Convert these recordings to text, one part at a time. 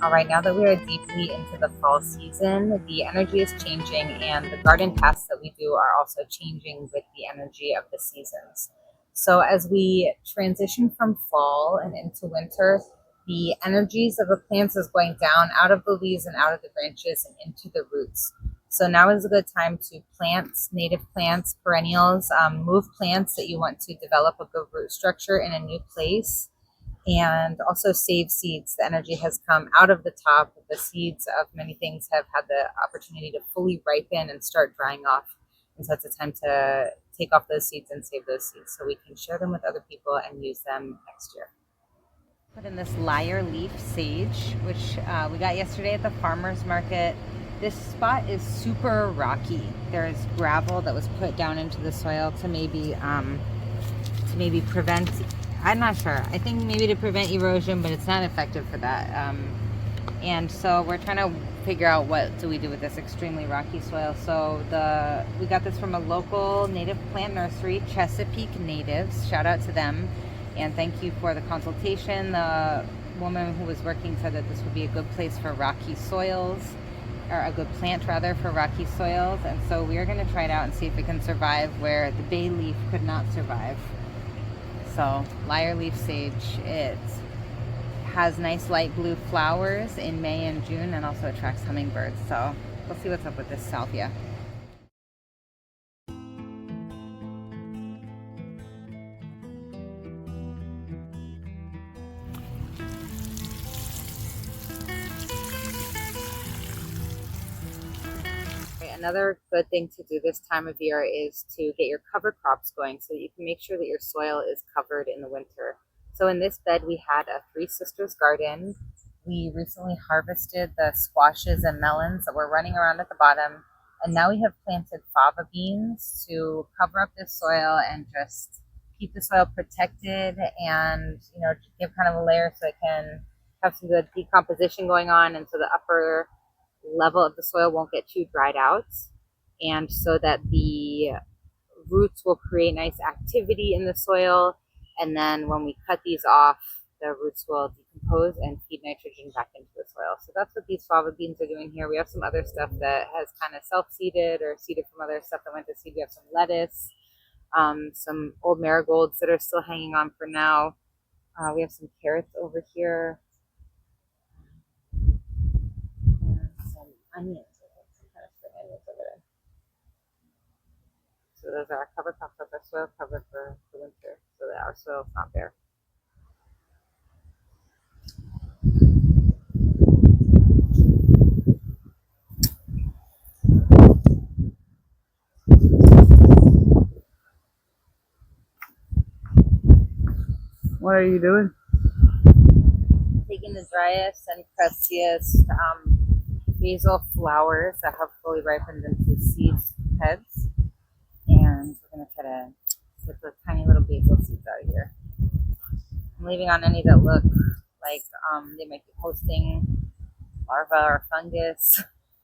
All right, now that we are deeply into the fall season, the energy is changing and the garden tasks that we do are also changing with the energy of the seasons. So, as we transition from fall and into winter, the energies of the plants is going down out of the leaves and out of the branches and into the roots. So, now is a good time to plant native plants, perennials, move plants that you want to develop a good root structure in a new place and also save seeds. The energy has come out of the top. The seeds of many things have had the opportunity to fully ripen and start drying off. And so it's a time to take off those seeds and save those seeds so we can share them with other people and use them next year. Put in this lyre leaf sage, which we got yesterday at the farmer's market. This spot is super rocky. There's gravel that was put down into the soil to maybe prevent, I'm not sure, I think maybe to prevent erosion, but it's not effective for that. And so we're trying to figure out what do we do with this extremely rocky soil. So we got this from a local native plant nursery, Chesapeake Natives. Shout out to them, and thank you for the consultation. The woman who was working said that this would be a good place for rocky soils, or a good plant rather for rocky soils. And so we are going to try it out and see if it can survive where the bay leaf could not survive. So lyre leaf sage, it has nice light blue flowers in May and June and also attracts hummingbirds. So we'll see what's up with this salvia. Another good thing to do this time of year is to get your cover crops going so that you can make sure that your soil is covered in the winter. So in this bed, we had a Three Sisters garden. We recently harvested the squashes and melons that were running around at the bottom. And now we have planted fava beans to cover up this soil and just keep the soil protected and, give kind of a layer so it can have some good decomposition going on, and so the upper level of the soil won't get too dried out, and so that the roots will create nice activity in the soil. And then when we cut these off, the roots will decompose and feed nitrogen back into the soil. So that's what these fava beans are doing here. We have some other stuff that has kind of self-seeded or seeded from other stuff that went to seed. We have some lettuce, some old marigolds that are still hanging on for now. We have some carrots over here, and some onions. So those are our cover crops, of our soil cover for the winter, so that our soil is not bare. What are you doing? Taking the driest and crusty basil flowers that have fully ripened into seed heads, and we're going to try to get the tiny little basil seeds out of here. I'm leaving on any that look like they might be hosting larvae or fungus,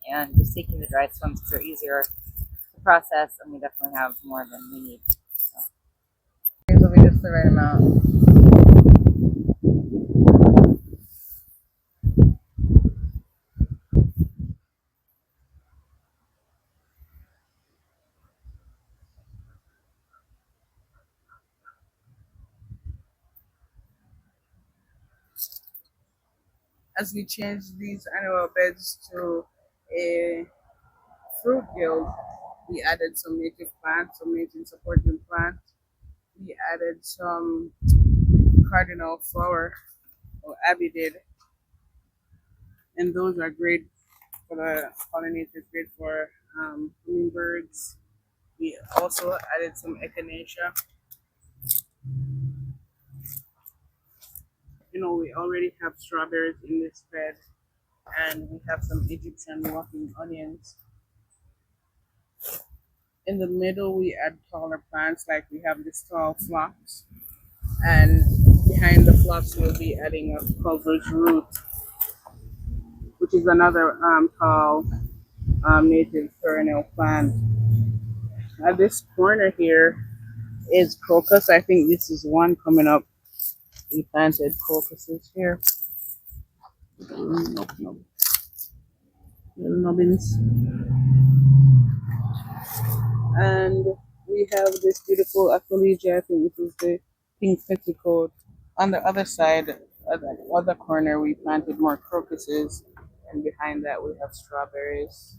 and just taking the dried ones because they're easier to process, and we definitely have more than we need. So these will be just the right amount. As we change these annual beds to a fruit guild, we added some native plants, some native supporting plants. We added some cardinal flower, or Abby did, and those are great for the pollinators, great for hummingbirds. We also added some echinacea. We already have strawberries in this bed, and we have some Egyptian walking onions. In the middle, we add taller plants, like we have this tall phlox, and behind the phlox, we'll be adding a coverage root, which is another tall native perennial plant. At this corner here is crocus. I think this is one coming up. We planted crocuses here. Nope, nope. Little nubbins. And we have this beautiful aquilegia. I think this is the pink petticoat. On the other side, at the other corner, we planted more crocuses, and behind that we have strawberries.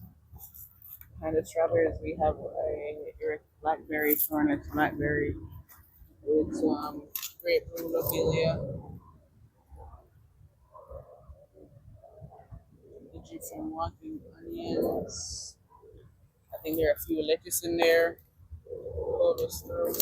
Behind the strawberries, we have a erect blackberry, cornet blackberry with great blue lobelia, Egyptian walking onions. I think there are a few lettuce in there. Lotus throw.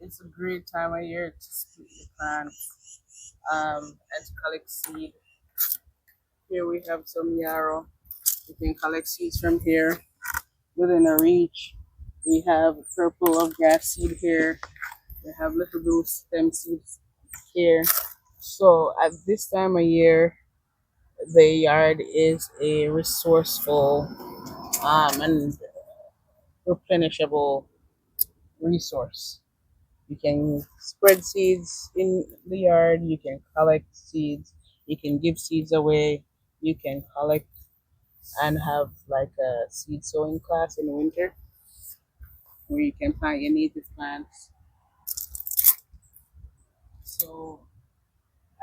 It's a great time of year to split the plants and to collect seed. Here we have some yarrow. You can collect seeds from here within a reach. We have purple of grass seed here. We have little blue stem seeds here. So at this time of year, the yard is a resourceful and replenishable resource. You can spread seeds in the yard, you can collect seeds, you can give seeds away, you can collect and have like a seed sowing class in the winter where you can plant your native plants. So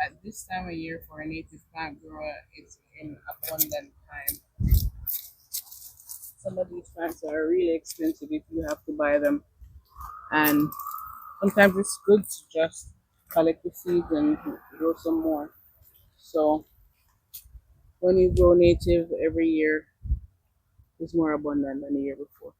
at this time of year for a native plant grower, it's in abundant time. Some of these plants are really expensive if you have to buy them, and sometimes it's good to just collect the seeds and grow some more. So when you grow native every year, it's more abundant than the year before.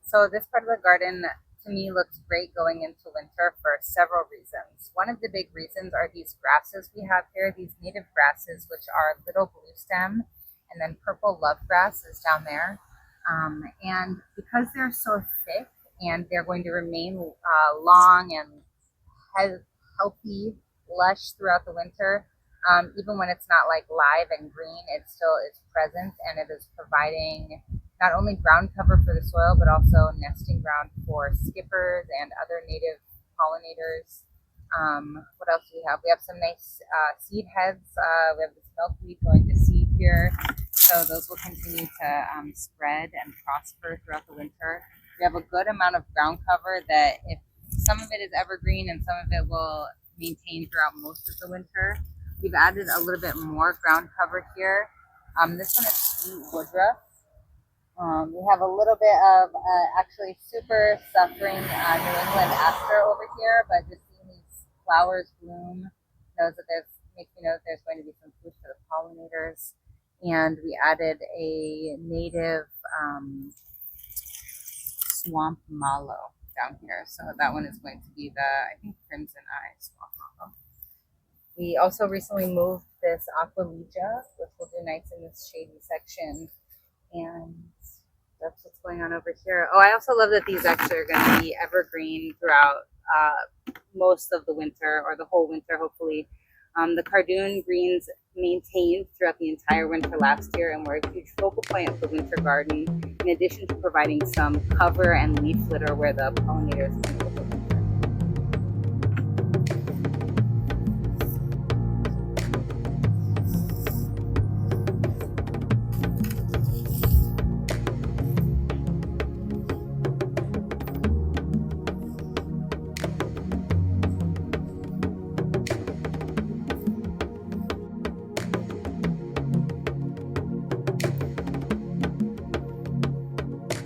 So this part of the garden to me looks great going into winter for several reasons. One of the big reasons are these grasses we have here, these native grasses, which are little blue stem, and then purple love grass is down there. And because they're so thick and they're going to remain long and healthy, lush throughout the winter. Even when it's not like live and green, it still is present and it is providing not only ground cover for the soil, but also nesting ground for skippers and other native pollinators. What else do we have? We have some nice seed heads. We have this milkweed going to seed here. So those will continue to spread and prosper throughout the winter. We have a good amount of ground cover that if some of it is evergreen and some of it will maintain throughout most of the winter. We've added a little bit more ground cover here. This one is sweet woodruff. We have a little bit of actually super suffering New England aster over here, but just seeing these flowers bloom knows that there's makes me know that there's going to be some food for the pollinators. And we added a native swamp mallow down here. So that one is going to be the, I think, crimson eye swamp mallow. We also recently moved this aqualegia, which will do nice in this shady section. And that's what's going on over here. Oh, I also love that these actually are going to be evergreen throughout most of the winter, or the whole winter, hopefully. The cardoon greens maintained throughout the entire winter last year and were a huge focal point of the winter garden, in addition to providing some cover and leaf litter where the pollinators can